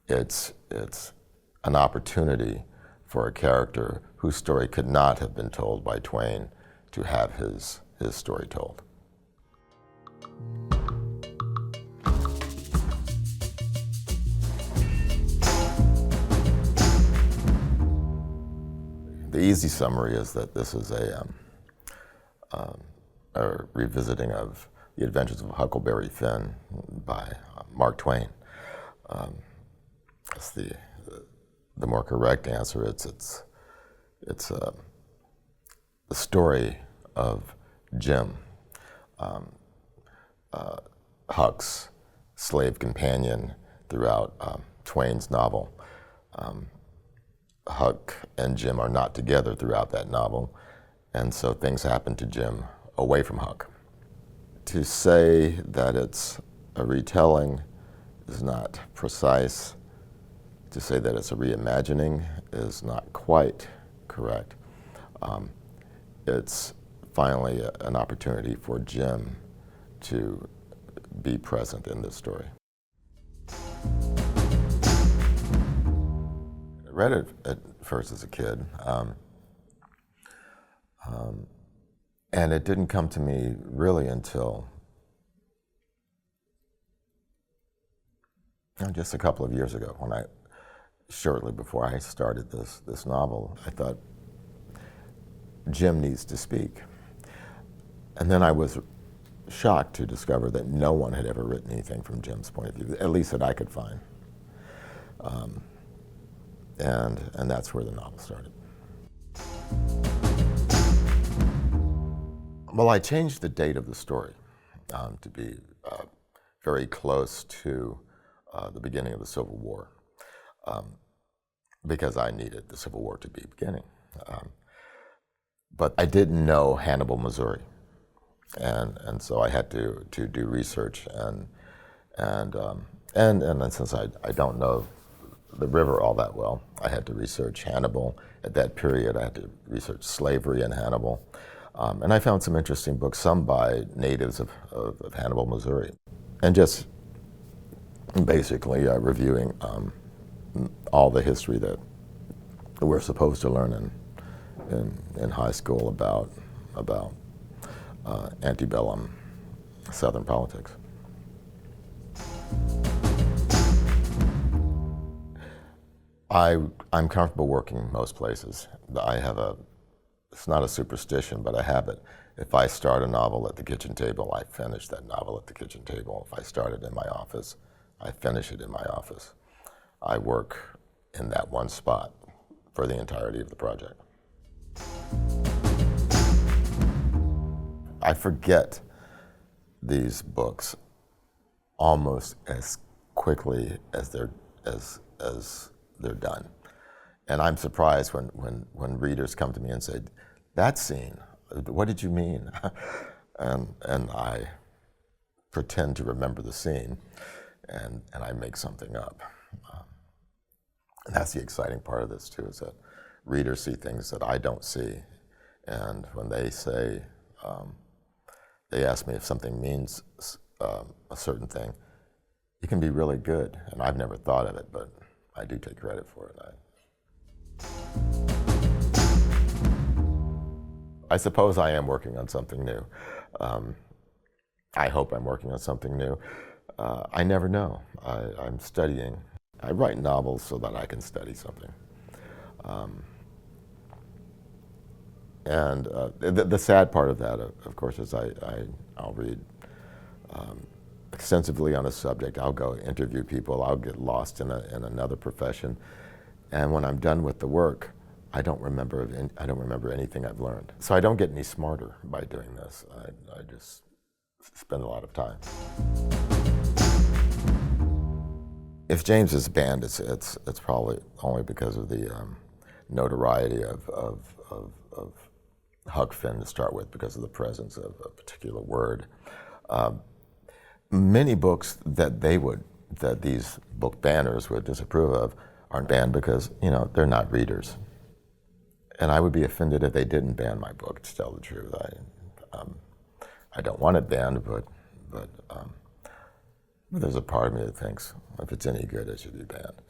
It's an opportunity for a character whose story could not have been told by Twain to have his story told. The easy summary is that this is a revisiting of The Adventures of Huckleberry Finn by Mark Twain. That's the more correct answer. It's the story of Jim, Huck's slave companion throughout Twain's novel. Huck and Jim are not together throughout that novel, and so things happen to Jim away from Huck. To say that it's a retelling is not precise. To say that it's a reimagining is not quite correct. It's finally an opportunity for Jim to be present in this story. I read it at first as a kid, and it didn't come to me really until just a couple of years ago, when shortly before I started this novel, I thought, Jim needs to speak. And then I was shocked to discover that no one had ever written anything from Jim's point of view, at least that I could find. And that's where the novel started. Well, I changed the date of the story to be very close to the beginning of the Civil War, because I needed the Civil War to be beginning. But I didn't know Hannibal, Missouri, and so I had to do research, and since I don't know the river all that well, I had to research Hannibal. At that period, I had to research slavery in Hannibal, and I found some interesting books, some by natives of Hannibal, Missouri, and just basically reviewing all the history that we're supposed to learn in high school about antebellum Southern politics. I'm comfortable working most places. It's not a superstition, but a habit. If I start a novel at the kitchen table, I finish that novel at the kitchen table. If I start it in my office, I finish it in my office. I work in that one spot for the entirety of the project. I forget these books almost as quickly as they're done. And I'm surprised when readers come to me and say, "That scene, what did you mean?" and I pretend to remember the scene, and I make something up. And that's the exciting part of this too, is that readers see things that I don't see. And when they say, they ask me if something means a certain thing, it can be really good. And I've never thought of it, but I do take credit for it. I suppose I am working on something new. I hope I'm working on something new. I never know. I'm studying. I write novels so that I can study something. And the sad part of that, of course, is I'll read extensively on a subject. I'll go interview people. I'll get lost in another profession. And when I'm done with the work, I don't remember anything I've learned. So I don't get any smarter by doing this. I just spend a lot of time. If James is banned, it's probably only because of the notoriety of Huck Finn to start with, because of the presence of a particular word. Many books that these book banners would disapprove of aren't banned because they're not readers. And I would be offended if they didn't ban my book, to tell the truth. I don't want it banned, but But there's a part of me that thinks if it's any good, it should be banned.